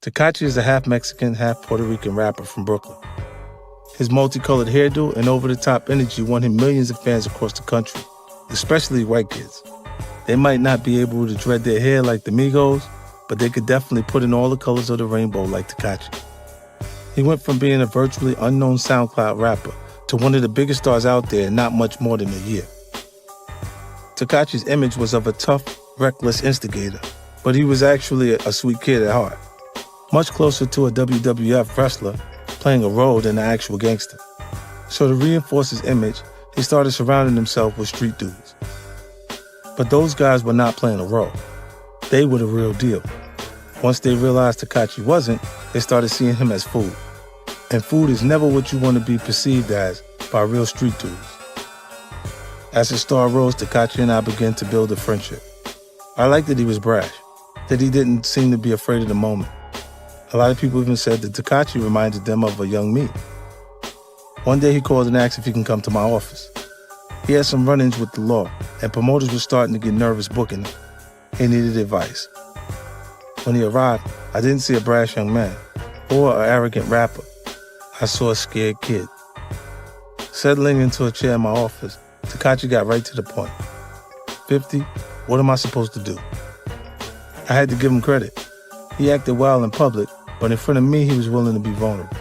Tekashi is a half-Mexican, half-Puerto Rican rapper from Brooklyn. His multicolored hairdo and over-the-top energy won him millions of fans across the country, especially white kids. They might not be able to dread their hair like the Migos, but they could definitely put in all the colors of the rainbow like Tekashi. He went from being a virtually unknown SoundCloud rapper to one of the biggest stars out there in not much more than a year. Tekashi's image was of a tough, reckless instigator, but he was actually a sweet kid at heart, much closer to a WWF wrestler playing a role than an actual gangster. So to reinforce his image, he started surrounding himself with street dudes. But those guys were not playing a role. They were the real deal. Once they realized Tekashi wasn't, they started seeing him as food. And food is never what you want to be perceived as by real street dudes. As his star rose, Tekashi and I began to build a friendship. I liked that he was brash, that he didn't seem to be afraid of the moment. A lot of people even said that Tekashi reminded them of a young me. One day he called and asked if he can come to my office. He had some run-ins with the law, and promoters were starting to get nervous booking him. He needed advice. When he arrived, I didn't see a brash young man or an arrogant rapper. I saw a scared kid. Settling into a chair in my office, Tekashi got right to the point. 50, what am I supposed to do? I had to give him credit. He acted well in public, but in front of me, he was willing to be vulnerable.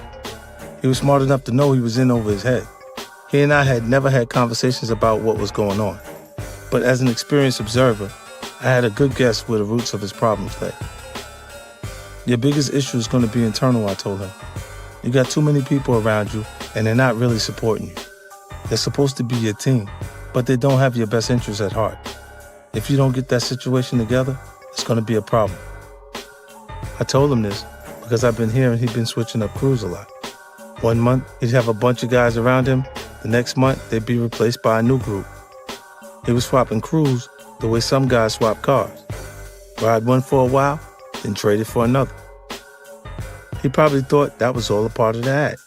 He was smart enough to know he was in over his head. He and I had never had conversations about what was going on. But as an experienced observer, I had a good guess where the roots of his problems lay. Your biggest issue is going to be internal, I told him. You got too many people around you, and they're not really supporting you. They're supposed to be your team, but they don't have your best interests at heart. If you don't get that situation together, it's going to be a problem. I told him this because I've been hearing he'd been switching up crews a lot. 1 month, he'd have a bunch of guys around him. The next month, they'd be replaced by a new group. He was swapping crews the way some guys swap cars. Ride one for a while, then trade it for another. He probably thought that was all a part of the act,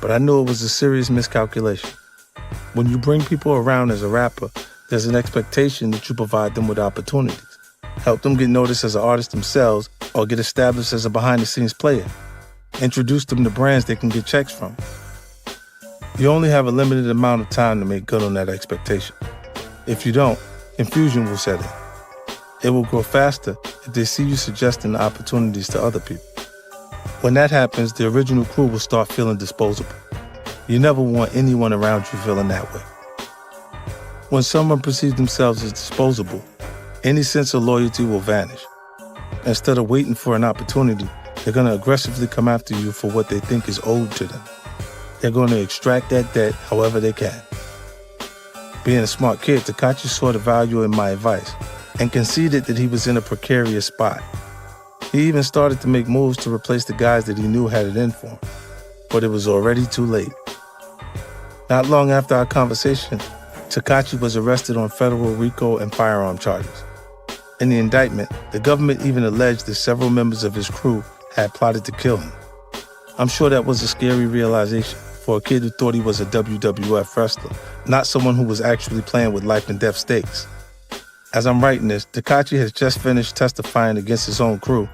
but I knew it was a serious miscalculation. When you bring people around as a rapper, there's an expectation that you provide them with opportunities. Help them get noticed as an artist themselves or get established as a behind-the-scenes player. Introduce them to brands they can get checks from. You only have a limited amount of time to make good on that expectation. If you don't, confusion will set in. It will grow faster if they see you suggesting opportunities to other people. When that happens, the original crew will start feeling disposable. You never want anyone around you feeling that way. When someone perceives themselves as disposable, any sense of loyalty will vanish. Instead of waiting for an opportunity, they're going to aggressively come after you for what they think is owed to them. They're going to extract that debt however they can. Being a smart kid, Tekashi saw the value in my advice and conceded that he was in a precarious spot. He even started to make moves to replace the guys that he knew had it in for him. But it was already too late. Not long after our conversation, Tekashi was arrested on federal RICO and firearm charges. In the indictment, the government even alleged that several members of his crew had plotted to kill him. I'm sure that was a scary realization for a kid who thought he was a WWF wrestler, not someone who was actually playing with life and death stakes. As I'm writing this, Tekashi has just finished testifying against his own crew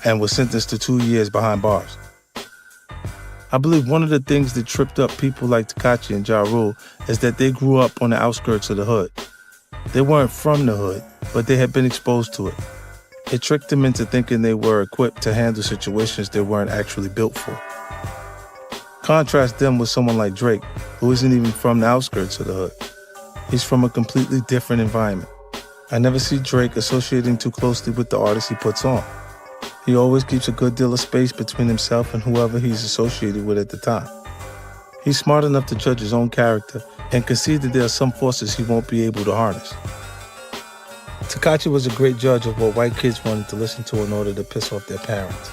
and was sentenced to 2 years behind bars. I believe one of the things that tripped up people like Tekashi and Ja Rule is that they grew up on the outskirts of the hood. They weren't from the hood, but they had been exposed to it. It tricked them into thinking they were equipped to handle situations they weren't actually built for. Contrast them with someone like Drake, who isn't even from the outskirts of the hood. He's from a completely different environment. I never see Drake associating too closely with the artists he puts on. He always keeps a good deal of space between himself and whoever he's associated with at the time. He's smart enough to judge his own character and concede that there are some forces he won't be able to harness. Tekashi was a great judge of what white kids wanted to listen to in order to piss off their parents.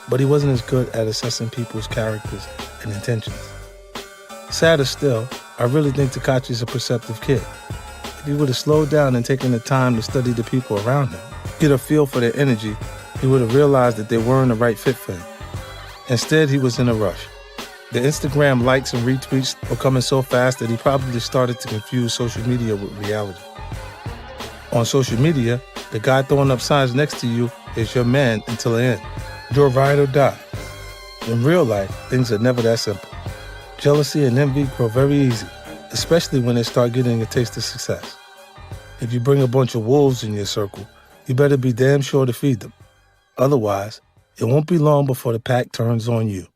But he wasn't as good at assessing people's characters and intentions. Sadder still, I really think Tekashi's a perceptive kid. If he would have slowed down and taken the time to study the people around him, get a feel for their energy, he would have realized that they weren't a right fit for him. Instead, he was in a rush. The Instagram likes and retweets were coming so fast that he probably started to confuse social media with reality. On social media, the guy throwing up signs next to you is your man until the end. You're ride or die. In real life, things are never that simple. Jealousy and envy grow very easy, especially when they start getting a taste of success. If you bring a bunch of wolves in your circle, you better be damn sure to feed them. Otherwise, it won't be long before the pack turns on you.